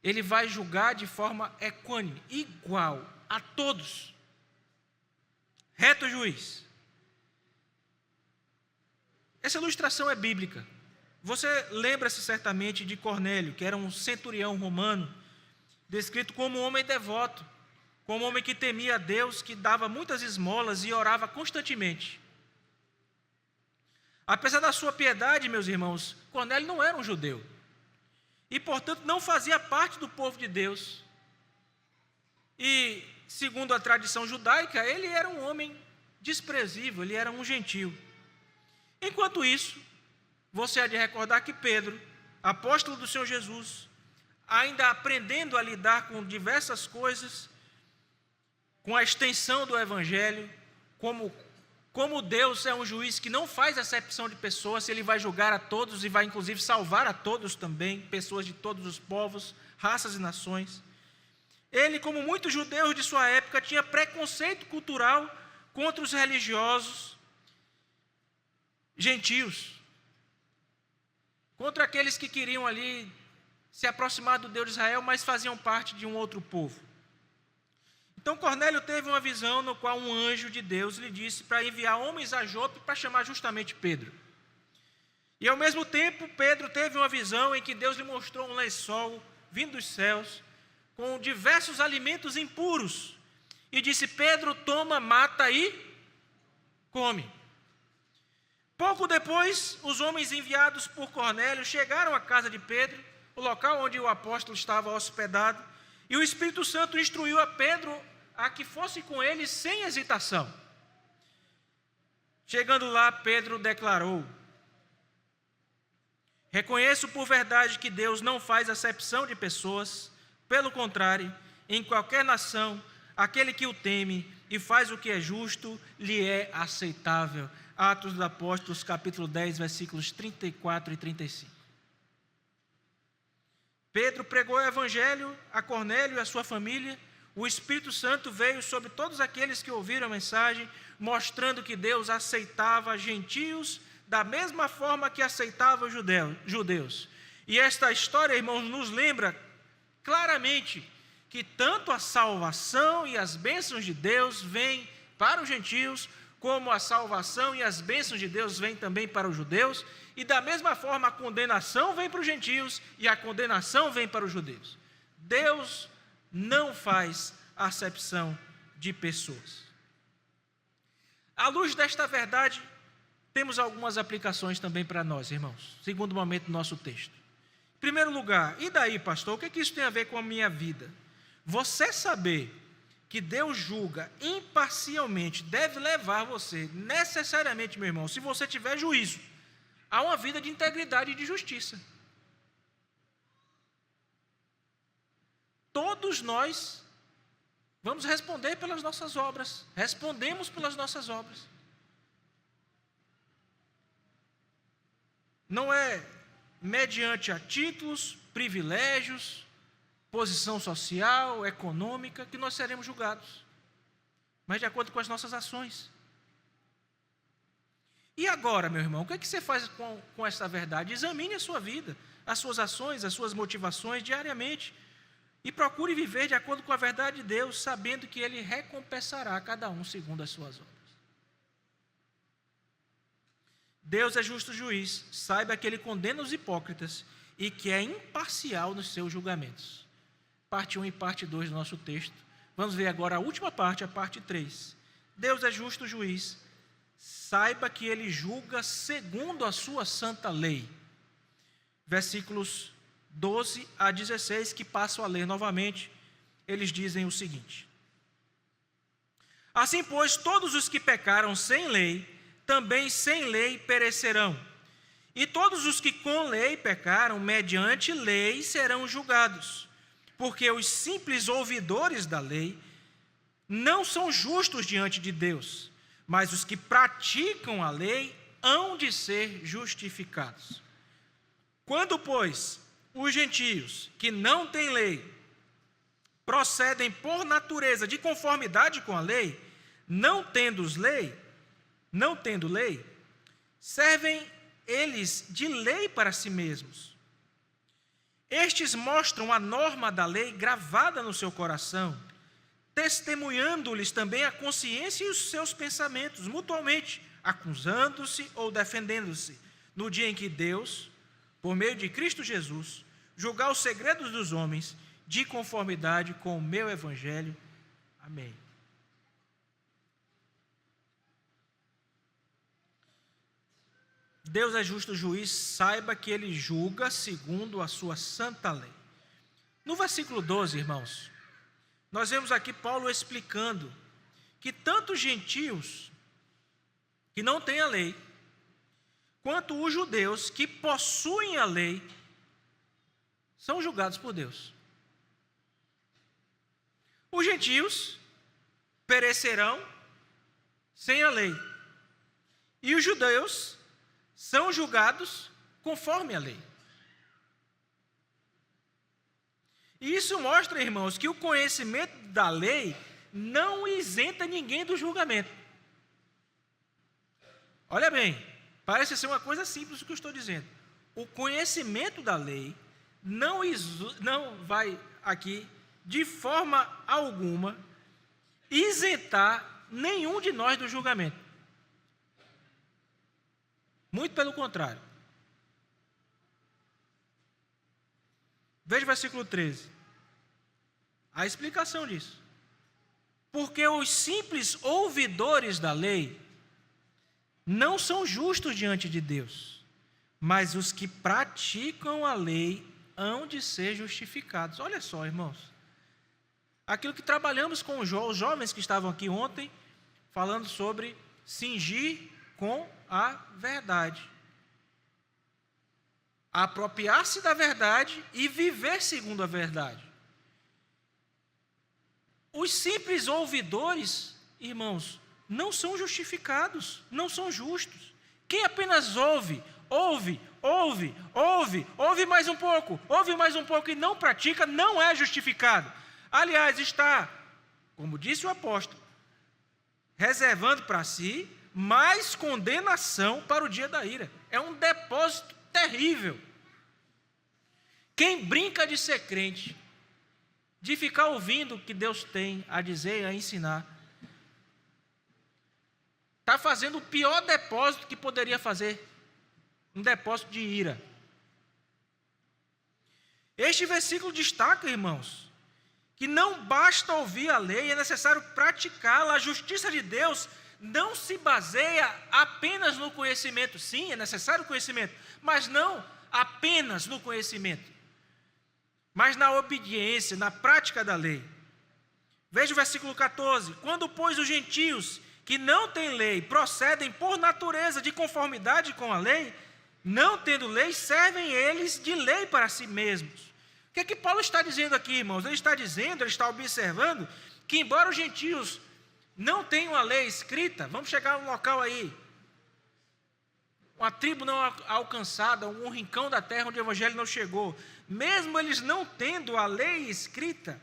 [SPEAKER 1] Ele vai julgar de forma equânime, igual a todos. Reto juiz. Essa ilustração é bíblica. Você lembra-se certamente de Cornélio, que era um centurião romano, descrito como um homem devoto, como um homem que temia a Deus, que dava muitas esmolas e orava constantemente. Apesar da sua piedade, meus irmãos, Cornélio não era um judeu. E, portanto, não fazia parte do povo de Deus. E, segundo a tradição judaica, ele era um homem desprezível, ele era um gentio. Enquanto isso, você há de recordar que Pedro, apóstolo do Senhor Jesus, ainda aprendendo a lidar com diversas coisas, com a extensão do Evangelho, como Deus é um juiz que não faz acepção de pessoas, ele vai julgar a todos e vai inclusive salvar a todos também, pessoas de todos os povos, raças e nações. Ele, como muitos judeus de sua época, tinha preconceito cultural contra os religiosos gentios, contra aqueles que queriam ali se aproximar do Deus de Israel, mas faziam parte de um outro povo. Então Cornélio teve uma visão no qual um anjo de Deus lhe disse para enviar homens a Jope para chamar justamente Pedro. E ao mesmo tempo Pedro teve uma visão em que Deus lhe mostrou um lençol vindo dos céus com diversos alimentos impuros e disse: Pedro, toma, mata e come. Pouco depois, os homens enviados por Cornélio chegaram à casa de Pedro, o local onde o apóstolo estava hospedado, e o Espírito Santo instruiu a Pedro a que fosse com eles sem hesitação. Chegando lá, Pedro declarou: reconheço por verdade que Deus não faz acepção de pessoas, pelo contrário, em qualquer nação, aquele que o teme e faz o que é justo, lhe é aceitável. Atos dos Apóstolos, capítulo 10, versículos 34 e 35. Pedro pregou o Evangelho a Cornélio e a sua família. O Espírito Santo veio sobre todos aqueles que ouviram a mensagem, mostrando que Deus aceitava gentios da mesma forma que aceitava os judeus. E esta história, irmãos, nos lembra claramente que tanto a salvação e as bênçãos de Deus vêm para os gentios, como a salvação e as bênçãos de Deus vêm também para os judeus, e da mesma forma a condenação vem para os gentios e a condenação vem para os judeus. Deus não faz acepção de pessoas. À luz desta verdade, temos algumas aplicações também para nós, irmãos, segundo momento do nosso texto. Em primeiro lugar, e daí, pastor, o que isso tem a ver com a minha vida? Você saber que Deus julga imparcialmente deve levar você, necessariamente, meu irmão, se você tiver juízo, a uma vida de integridade e de justiça. Todos nós vamos responder pelas nossas obras, respondemos pelas nossas obras. Não é mediante a títulos, privilégios, posição social, econômica, que nós seremos julgados, mas de acordo com as nossas ações. E agora, meu irmão, o que você faz com essa verdade? Examine a sua vida, as suas ações, as suas motivações diariamente, e procure viver de acordo com a verdade de Deus, sabendo que Ele recompensará cada um segundo as suas obras. Deus é justo juiz, saiba que ele condena os hipócritas e que é imparcial nos seus julgamentos. Parte 1 e parte 2 do nosso texto. Vamos ver agora a última parte, a parte 3. Deus é justo juiz, saiba que ele julga segundo a sua santa lei. Versículos 12 a 16, que passo a ler novamente, eles dizem o seguinte: assim, pois, todos os que pecaram sem lei, também sem lei perecerão. E todos os que com lei pecaram, mediante lei, serão julgados. Porque os simples ouvidores da lei não são justos diante de Deus, mas os que praticam a lei hão de ser justificados. Quando, pois, os gentios que não têm lei procedem por natureza de conformidade com a lei, não tendo lei, servem eles de lei para si mesmos. Estes mostram a norma da lei gravada no seu coração, testemunhando-lhes também a consciência e os seus pensamentos, mutuamente, acusando-se ou defendendo-se, no dia em que Deus, por meio de Cristo Jesus, julgar os segredos dos homens, de conformidade com o meu evangelho. Amém. Deus é justo juiz, saiba que ele julga segundo a sua santa lei. No versículo 12, irmãos, nós vemos aqui Paulo explicando que tanto os gentios que não têm a lei, quanto os judeus que possuem a lei, são julgados por Deus. Os gentios perecerão sem a lei, e os judeus são julgados conforme a lei. E isso mostra, irmãos, que o conhecimento da lei não isenta ninguém do julgamento. Olha bem, parece ser uma coisa simples o que eu estou dizendo. O conhecimento da lei não vai aqui, de forma alguma, isentar nenhum de nós do julgamento. Muito pelo contrário. Veja o versículo 13. A explicação disso. Porque os simples ouvidores da lei não são justos diante de Deus, mas os que praticam a lei hão de ser justificados. Olha só, irmãos. Aquilo que trabalhamos com os jovens que estavam aqui ontem, falando sobre cingir com a verdade. Apropriar-se da verdade e viver segundo a verdade. Os simples ouvidores, irmãos, não são justificados, não são justos. Quem apenas ouve mais um pouco e não pratica, não é justificado. Aliás, está, como disse o apóstolo, reservando para si mais condenação para o dia da ira. É um depósito terrível. Quem brinca de ser crente, de ficar ouvindo o que Deus tem a dizer, a ensinar, está fazendo o pior depósito que poderia fazer, um depósito de ira. Este versículo destaca, irmãos, que não basta ouvir a lei, é necessário praticá-la. A justiça de Deus não se baseia apenas no conhecimento. Sim, é necessário conhecimento, mas não apenas no conhecimento, mas na obediência, na prática da lei. Veja o versículo 14. Quando, pois, os gentios que não têm lei procedem por natureza de conformidade com a lei, não tendo lei, servem eles de lei para si mesmos. O que é que Paulo está dizendo aqui, irmãos? Ele está observando que, embora os gentios não tenham a lei escrita, vamos chegar a um local aí, uma tribo não alcançada, um rincão da terra onde o evangelho não chegou, mesmo eles não tendo a lei escrita,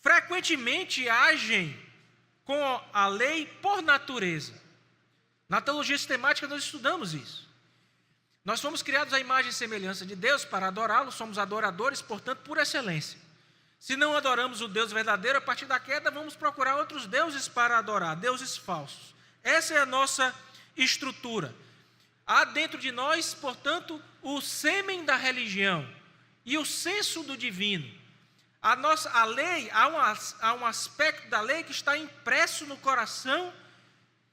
[SPEAKER 1] frequentemente agem com a lei por natureza. Na teologia sistemática nós estudamos isso. Nós fomos criados à imagem e semelhança de Deus para adorá-lo, somos adoradores, portanto, por excelência. Se não adoramos o Deus verdadeiro, a partir da queda vamos procurar outros deuses para adorar, deuses falsos. Essa é a nossa estrutura. Há dentro de nós, portanto, o sêmen da religião e o senso do divino. A lei, há um aspecto da lei que está impresso no coração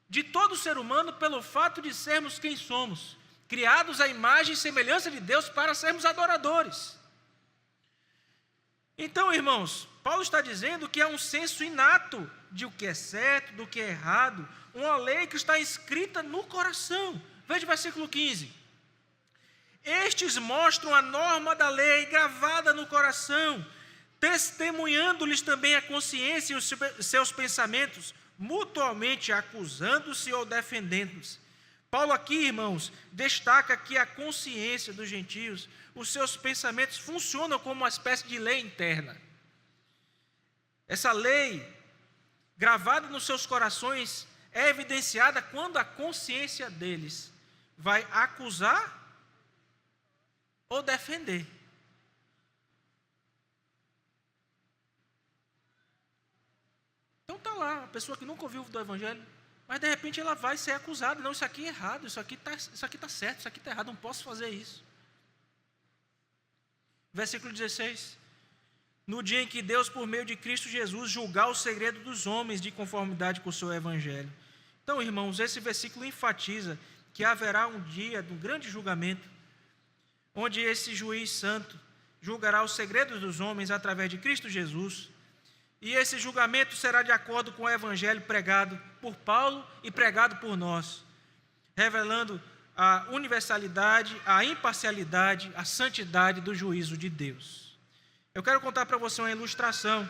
[SPEAKER 1] de todo ser humano pelo fato de sermos quem somos, criados à imagem e semelhança de Deus para sermos adoradores. Então, irmãos, Paulo está dizendo que há um senso inato de o que é certo, do que é errado, uma lei que está escrita no coração. Veja o versículo 15. Estes mostram a norma da lei gravada no coração, testemunhando-lhes também a consciência e os seus pensamentos, mutuamente acusando-se ou defendendo-se. Paulo aqui, irmãos, destaca que a consciência dos gentios, os seus pensamentos funcionam como uma espécie de lei interna. Essa lei, gravada nos seus corações, é evidenciada quando a consciência deles vai acusar ou defender. Então está lá, a pessoa que nunca ouviu do Evangelho, mas de repente ela vai ser acusada. Não, isso aqui é errado, isso aqui está certo, isso aqui está errado, não posso fazer isso. Versículo 16. No dia em que Deus, por meio de Cristo Jesus, julgar o segredo dos homens de conformidade com o seu Evangelho. Então, irmãos, esse versículo enfatiza que haverá um dia do grande julgamento, onde esse juiz santo julgará os segredos dos homens através de Cristo Jesus, e esse julgamento será de acordo com o Evangelho pregado por Paulo e pregado por nós, revelando a universalidade, a imparcialidade, a santidade do juízo de Deus. Eu quero contar para você uma ilustração.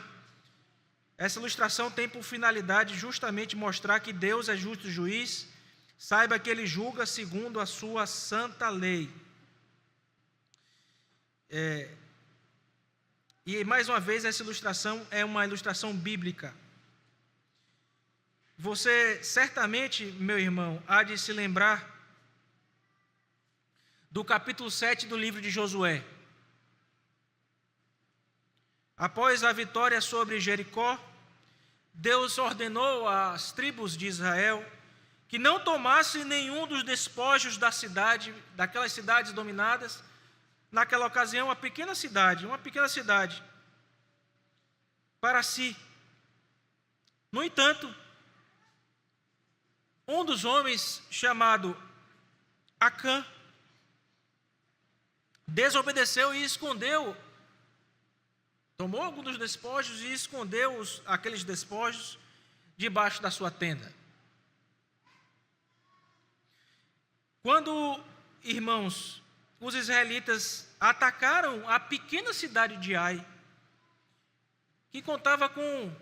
[SPEAKER 1] Essa ilustração tem por finalidade justamente mostrar que Deus é justo juiz, saiba que Ele julga segundo a sua santa lei. E mais uma vez essa ilustração é uma ilustração bíblica. Você certamente, meu irmão, há de se lembrar do capítulo 7 do livro de Josué. Após a vitória sobre Jericó, Deus ordenou às tribos de Israel que não tomassem nenhum dos despojos da cidade, daquelas cidades dominadas. Naquela ocasião, uma pequena cidade, para si. No entanto, um dos homens, chamado Acã, desobedeceu e escondeu, tomou alguns dos despojos e escondeu aqueles despojos debaixo da sua tenda. Quando, irmãos, os israelitas atacaram a pequena cidade de Ai, que contava com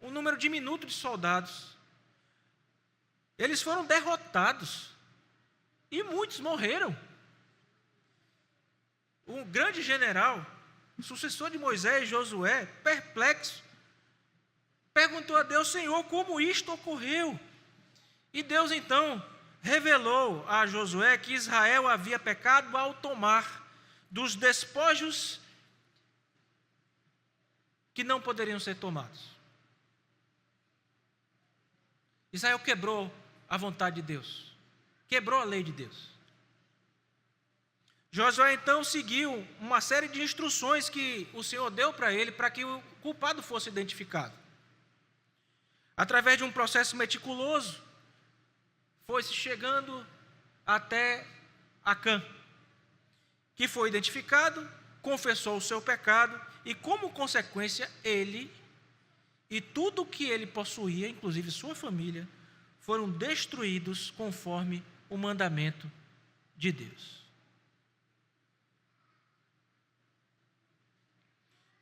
[SPEAKER 1] um número diminuto de soldados, eles foram derrotados e muitos morreram. Um grande general, sucessor de Moisés, Josué, perplexo, perguntou a Deus: Senhor, como isto ocorreu? E Deus então revelou a Josué que Israel havia pecado ao tomar dos despojos que não poderiam ser tomados. Israel quebrou a vontade de Deus, quebrou a lei de Deus. Josué então seguiu uma série de instruções que o Senhor deu para ele, para que o culpado fosse identificado. Através de um processo meticuloso, foi-se chegando até Acã, que foi identificado, confessou o seu pecado e, como consequência, ele e tudo o que ele possuía, inclusive sua família, foram destruídos conforme o mandamento de Deus.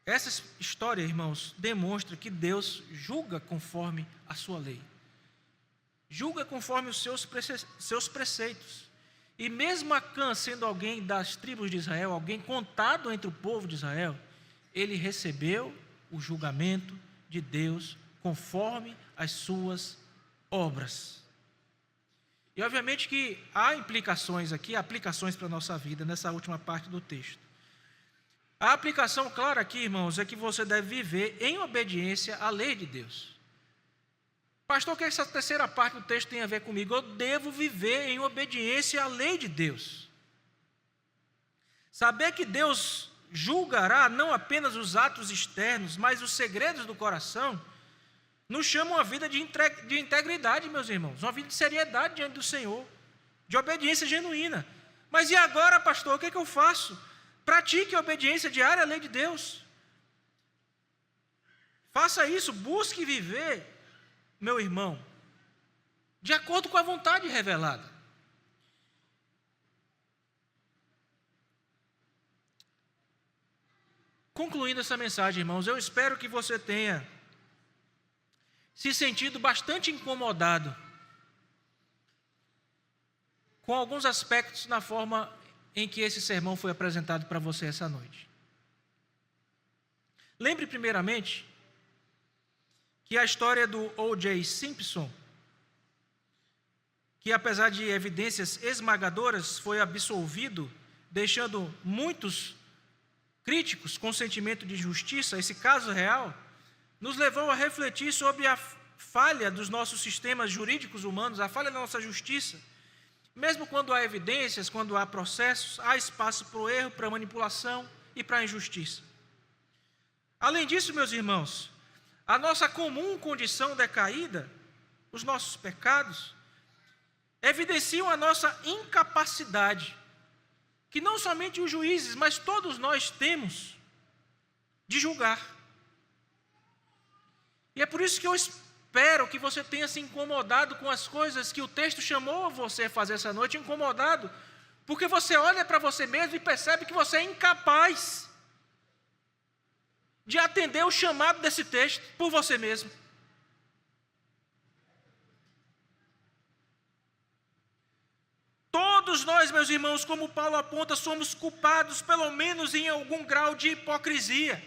[SPEAKER 1] Essa história, irmãos, demonstra que Deus julga conforme a sua lei. Julga conforme os seus preceitos. E mesmo Acã sendo alguém das tribos de Israel, alguém contado entre o povo de Israel, ele recebeu o julgamento de Deus conforme as suas obras. E obviamente que há implicações aqui, aplicações para a nossa vida nessa última parte do texto. A aplicação clara aqui, irmãos, é que você deve viver em obediência à lei de Deus. Pastor, o que essa terceira parte do texto tem a ver comigo? Eu devo viver em obediência à lei de Deus. Saber que Deus julgará não apenas os atos externos, mas os segredos do coração, nos chama uma vida de integridade, meus irmãos, uma vida de seriedade diante do Senhor, de obediência genuína. Mas e agora, pastor, o que eu faço? Pratique a obediência diária à lei de Deus. Faça isso, busque viver, meu irmão, de acordo com a vontade revelada. Concluindo essa mensagem, irmãos, eu espero que você tenha se sentido bastante incomodado com alguns aspectos na forma em que esse sermão foi apresentado para você essa noite. Lembre primeiramente que a história do O.J. Simpson, que apesar de evidências esmagadoras, foi absolvido, deixando muitos críticos com sentimento de injustiça, esse caso real, nos levou a refletir sobre a falha dos nossos sistemas jurídicos humanos, a falha da nossa justiça. Mesmo quando há evidências, quando há processos, há espaço para o erro, para a manipulação e para a injustiça. Além disso, meus irmãos, a nossa comum condição decaída, os nossos pecados, evidenciam a nossa incapacidade, que não somente os juízes, mas todos nós temos, de julgar. E é por isso que eu espero que você tenha se incomodado com as coisas que o texto chamou você a fazer essa noite, incomodado, porque você olha para você mesmo e percebe que você é incapaz de atender o chamado desse texto por você mesmo. Todos nós, meus irmãos, como Paulo aponta, somos culpados, pelo menos em algum grau de hipocrisia.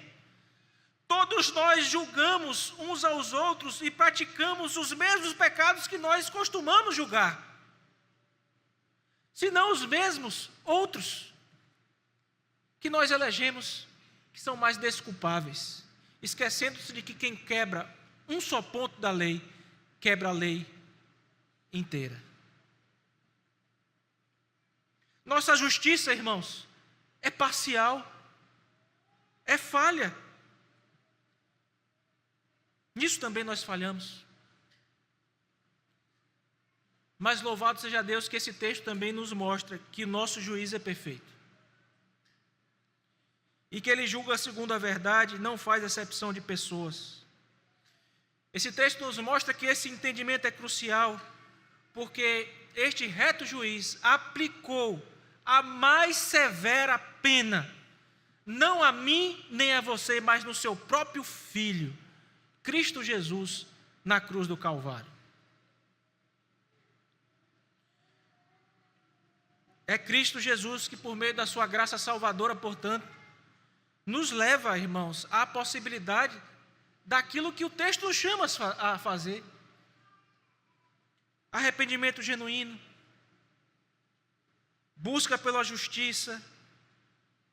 [SPEAKER 1] Todos nós julgamos uns aos outros e praticamos os mesmos pecados que nós costumamos julgar. Se não os mesmos, outros, que nós elegemos que são mais desculpáveis, esquecendo-se de que quem quebra um só ponto da lei, quebra a lei inteira. Nossa justiça, irmãos, é parcial, é falha. Nisso também nós falhamos. Mas louvado seja Deus que esse texto também nos mostra que o nosso juiz é perfeito. E que ele julga segundo a verdade, não faz acepção de pessoas. Esse texto nos mostra que esse entendimento é crucial, porque este reto juiz aplicou a mais severa pena, não a mim nem a você, mas no seu próprio Filho, Cristo Jesus, na cruz do Calvário. É Cristo Jesus que, por meio da sua graça salvadora, portanto, nos leva, irmãos, à possibilidade daquilo que o texto nos chama a fazer. Arrependimento genuíno, busca pela justiça,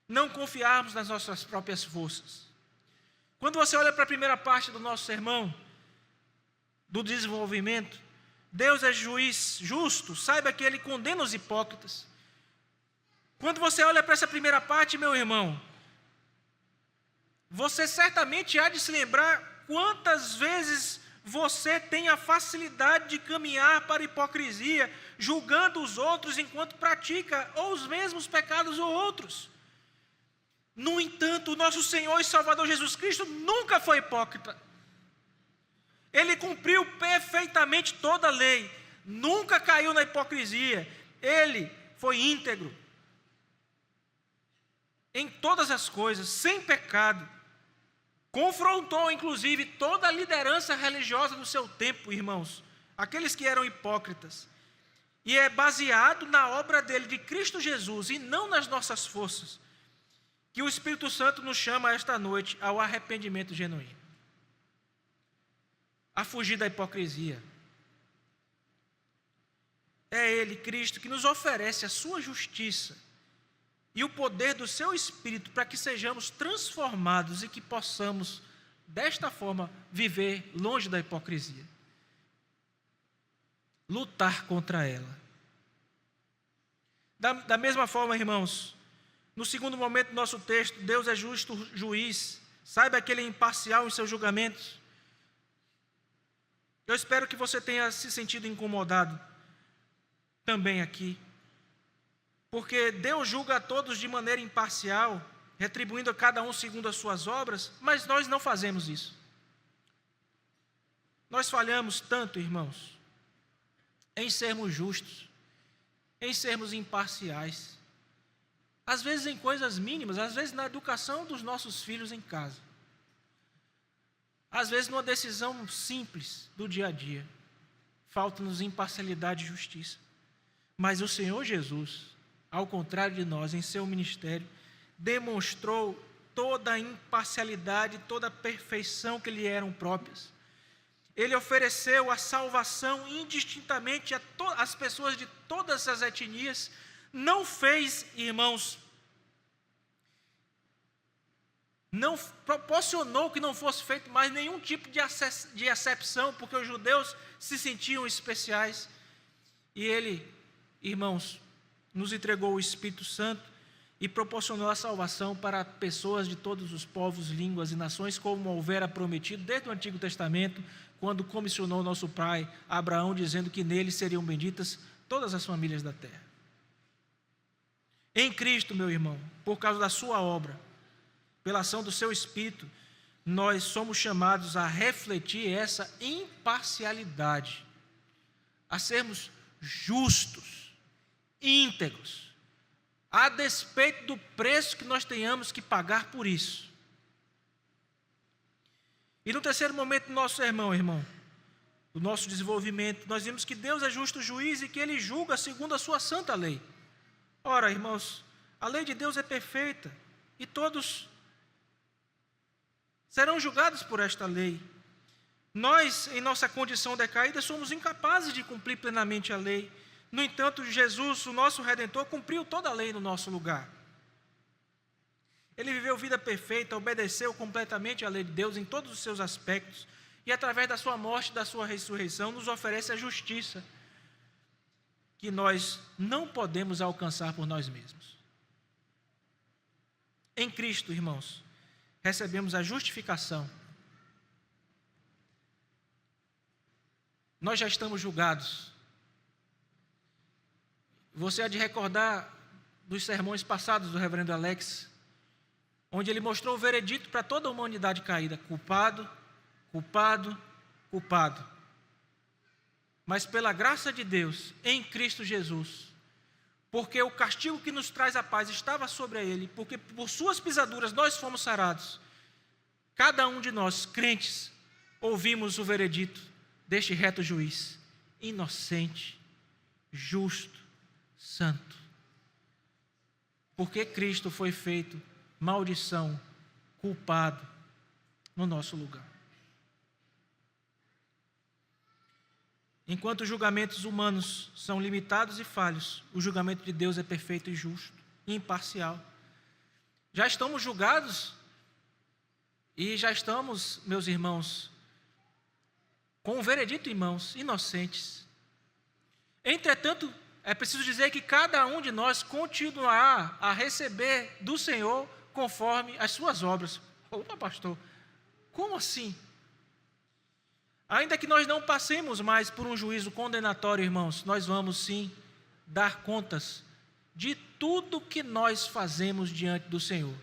[SPEAKER 1] não confiarmos nas nossas próprias forças. Quando você olha para a primeira parte do nosso sermão, do desenvolvimento, Deus é juiz justo, saiba que Ele condena os hipócritas. Quando você olha para essa primeira parte, meu irmão, você certamente há de se lembrar quantas vezes você tem a facilidade de caminhar para a hipocrisia, julgando os outros enquanto pratica ou os mesmos pecados ou outros. No entanto, o nosso Senhor e Salvador Jesus Cristo nunca foi hipócrita. Ele cumpriu perfeitamente toda a lei, nunca caiu na hipocrisia, ele foi íntegro em todas as coisas, sem pecado. Confrontou, inclusive, toda a liderança religiosa do seu tempo, irmãos, aqueles que eram hipócritas. E é baseado na obra dele, de Cristo Jesus, e não nas nossas forças, que o Espírito Santo nos chama esta noite ao arrependimento genuíno, a fugir da hipocrisia. É Ele, Cristo, que nos oferece a sua justiça e o poder do seu Espírito para que sejamos transformados e que possamos, desta forma, viver longe da hipocrisia. lutar contra ela. Da mesma forma, irmãos, no segundo momento do nosso texto, Deus é justo juiz. Saiba que Ele é imparcial em seus julgamentos. Eu espero que você tenha se sentido incomodado também aqui. Porque Deus julga a todos de maneira imparcial, retribuindo a cada um segundo as suas obras, mas nós não fazemos isso. Nós falhamos tanto, irmãos, em sermos justos, em sermos imparciais. Às vezes em coisas mínimas, às vezes na educação dos nossos filhos em casa. Às vezes numa decisão simples do dia a dia. Falta-nos imparcialidade e justiça. Mas o Senhor Jesus, ao contrário de nós, em seu ministério, demonstrou toda a imparcialidade, toda a perfeição que lhe eram próprias. Ele ofereceu a salvação indistintamente às pessoas de todas as etnias. Não fez, irmãos, não proporcionou que não fosse feito mais nenhum tipo de exceção, porque os judeus se sentiam especiais. E Ele, irmãos, nos entregou o Espírito Santo e proporcionou a salvação para pessoas de todos os povos, línguas e nações, como houvera prometido desde o Antigo Testamento, quando comissionou nosso pai Abraão, dizendo que nele seriam benditas todas as famílias da terra. Em Cristo, meu irmão, por causa da sua obra, pela ação do seu Espírito, nós somos chamados a refletir essa imparcialidade, a sermos justos, íntegros, a despeito do preço que nós tenhamos que pagar por isso. E no terceiro momento do nosso sermão, irmão, do nosso desenvolvimento, nós vimos que Deus é justo juiz e que Ele julga segundo a sua santa lei. Ora, irmãos, a lei de Deus é perfeita e todos serão julgados por esta lei. Nós, em nossa condição decaída, somos incapazes de cumprir plenamente a lei. No entanto, Jesus, o nosso Redentor, cumpriu toda a lei no nosso lugar. Ele viveu vida perfeita, obedeceu completamente à lei de Deus em todos os seus aspectos, e através da sua morte e da sua ressurreição, nos oferece a justiça que nós não podemos alcançar por nós mesmos. Em Cristo, irmãos, recebemos a justificação. Nós já estamos julgados. Você há de recordar dos sermões passados do reverendo Alex, onde ele mostrou o veredito para toda a humanidade caída: culpado, culpado, culpado. Mas pela graça de Deus, em Cristo Jesus, porque o castigo que nos traz a paz estava sobre ele, porque por suas pisaduras nós fomos sarados, cada um de nós, crentes, ouvimos o veredito deste reto juiz, inocente, justo, santo. Porque Cristo foi feito maldição, culpado, no nosso lugar. Enquanto os julgamentos humanos são limitados e falhos, o julgamento de Deus é perfeito e justo, e imparcial. Já estamos julgados e já estamos, meus irmãos, com o veredito em mãos, inocentes. Entretanto, é preciso dizer que cada um de nós continuará a receber do Senhor conforme as suas obras. Opa, pastor, como assim? Ainda que nós não passemos mais por um juízo condenatório, irmãos, nós vamos sim dar contas de tudo que nós fazemos diante do Senhor.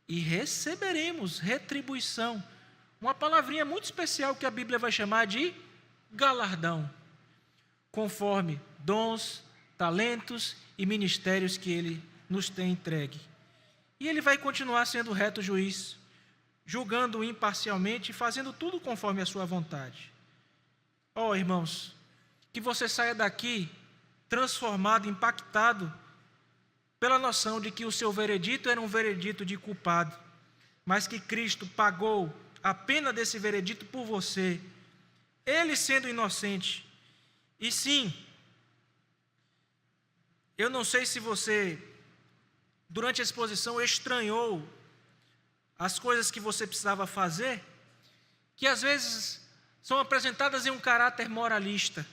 [SPEAKER 1] E receberemos retribuição. Uma palavrinha muito especial que a Bíblia vai chamar de galardão, conforme dons, talentos e ministérios que Ele nos tem entregue. E Ele vai continuar sendo reto juiz, julgando imparcialmente e fazendo tudo conforme a sua vontade. Oh, irmãos, que você saia daqui transformado, impactado pela noção de que o seu veredito era um veredito de culpado, mas que Cristo pagou a pena desse veredito por você, Ele sendo inocente. E sim, eu não sei se você, durante a exposição, estranhou as coisas que você precisava fazer, que às vezes são apresentadas em um caráter moralista.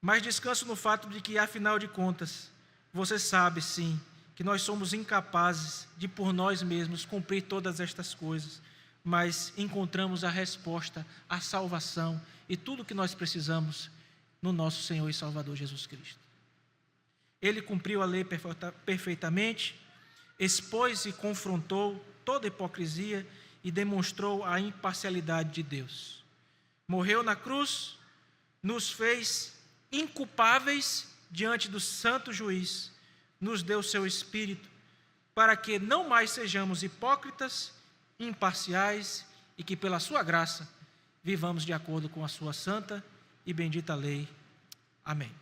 [SPEAKER 1] Mas descanso no fato de que, afinal de contas, você sabe sim que nós somos incapazes de por nós mesmos cumprir todas estas coisas, mas encontramos a resposta, a salvação e tudo o que nós precisamos no nosso Senhor e Salvador Jesus Cristo. Ele cumpriu a lei perfeitamente, expôs e confrontou toda hipocrisia e demonstrou a imparcialidade de Deus. Morreu na cruz, nos fez inculpáveis diante do santo juiz, nos deu seu Espírito, para que não mais sejamos hipócritas, imparciais e que pela sua graça vivamos de acordo com a sua santa e bendita lei. Amém.